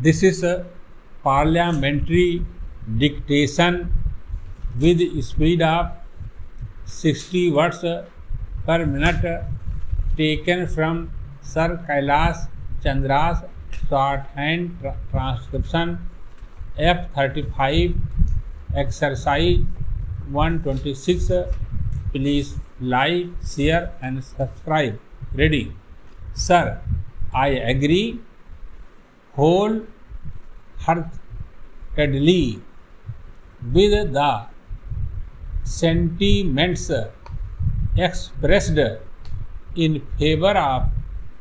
This is a parliamentary dictation with speed of 60 words per minute taken from Sir Kailash Chandra's shorthand transcription F35 exercise 126. Please like, share and subscribe. Ready? Sir, I agree wholeheartedly with the sentiments expressed in favor of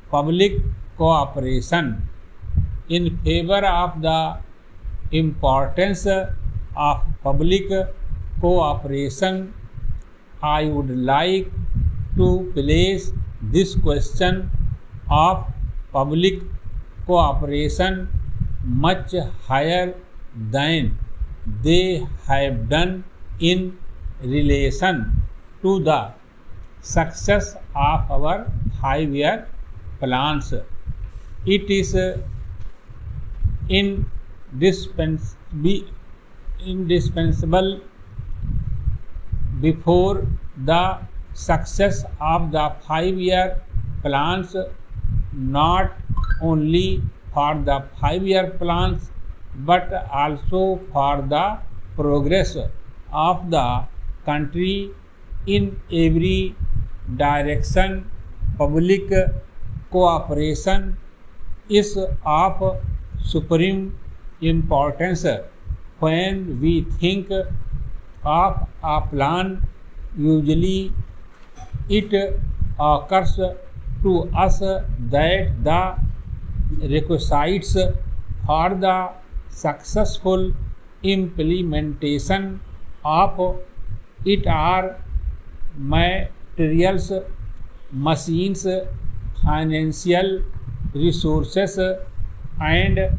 public cooperation, in favor of the importance of public cooperation. I would like to place this question of public cooperation much higher than they have done in relation to the success of our 5-year plans. It is indispensable before the success of the 5-year plans, not only for the 5-year plans but also for the progress of the country in every direction. Public cooperation is of supreme importance. When we think of a plan, usually it occurs to us that the requisites for the successful implementation of it are materials, machines, financial resources and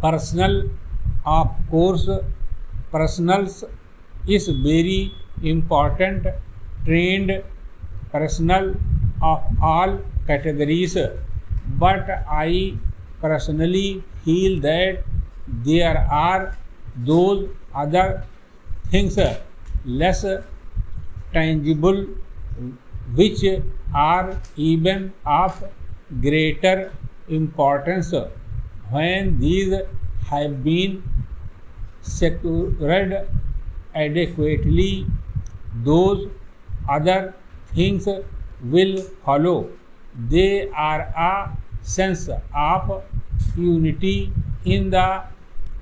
personnel. Of course, personnel is very important. Trained personnel of all categories, but I personally feel that there are those other things less tangible which are even of greater importance. When these have been secured adequately, those other things will follow. They are a sense of unity in the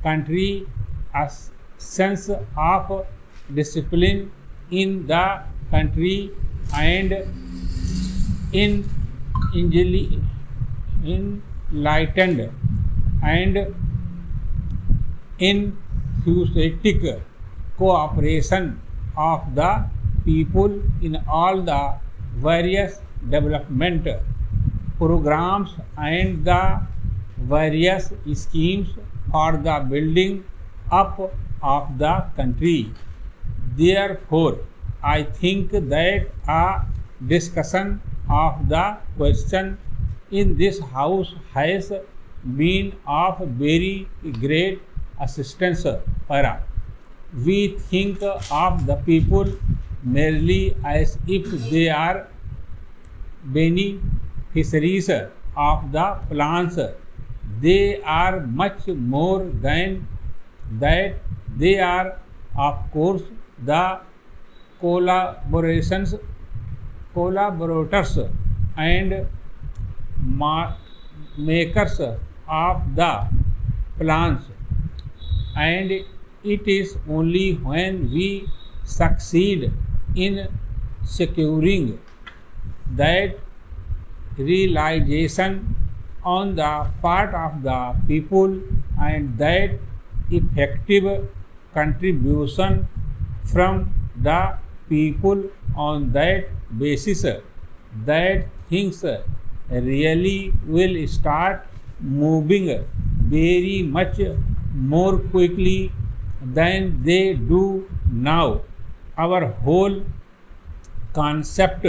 country, a sense of discipline in the country, and enlightened and enthusiastic cooperation of the people in all the various development programs and the various schemes for the building up of the country. Therefore, I think that a discussion of the question in this House has been of very great assistance. Para. We think of the people merely as if they are beneficiaries of the plans. They are much more than that. They are, of course, the collaborators and makers of the plans, and it is only when we succeed in securing that realization on the part of the people and that effective contribution from the people on that basis that things really will start moving very much more quickly than they do now. Our whole concept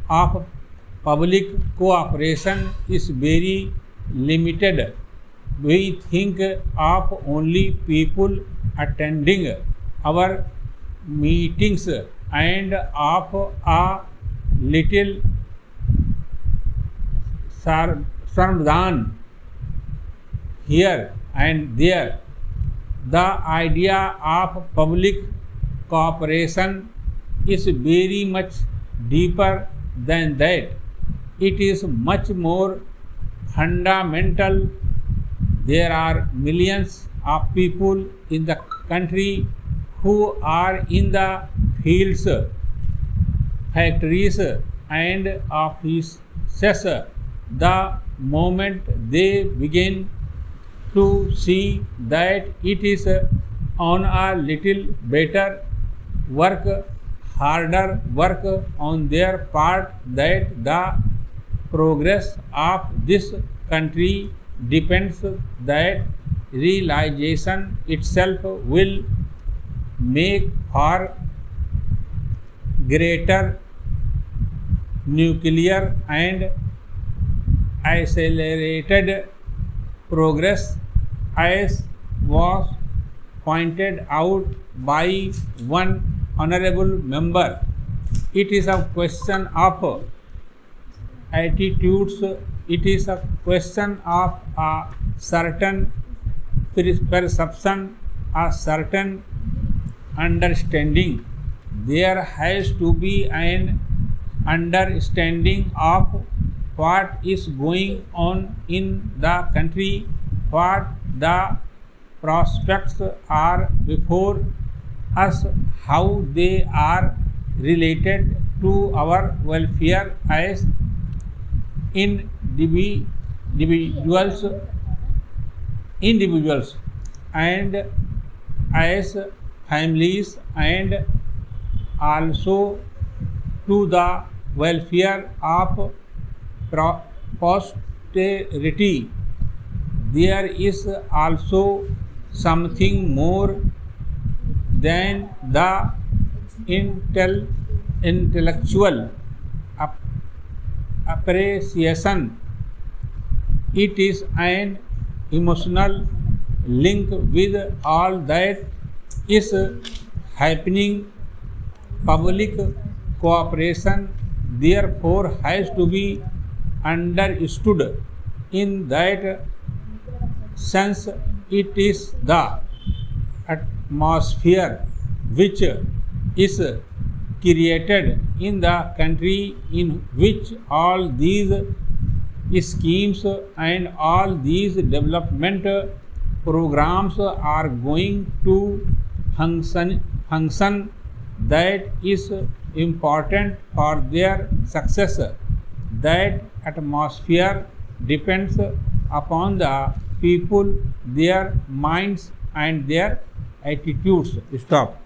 of public cooperation is very limited We think of only people attending our meetings and of a little Sarmdan here and there. The idea of public cooperation is very much deeper than that. It is much more fundamental. There are millions of people in the country who are in the fields, factories, and offices. The moment they begin to see that it is on a little better work, harder work on their part, that the progress of this country depends, that realization itself will make for greater nuclear and accelerated progress, as was pointed out by one honorable member. It is a question of attitudes, it is a question of a certain perception, a certain understanding. There has to be an understanding of what is going on in the country, what the prospects are before us, how they are related to our welfare as individuals and as families, and also to the welfare of posterity. There is also something more than the intellectual appreciation. It is an emotional link with all that is happening. Public cooperation therefore has to be understood in that sense. It is the atmosphere which is created in the country in which all these schemes and all these development programs are going to function, that is important for their success. That atmosphere depends upon the people, their minds and their attitudes. Stop.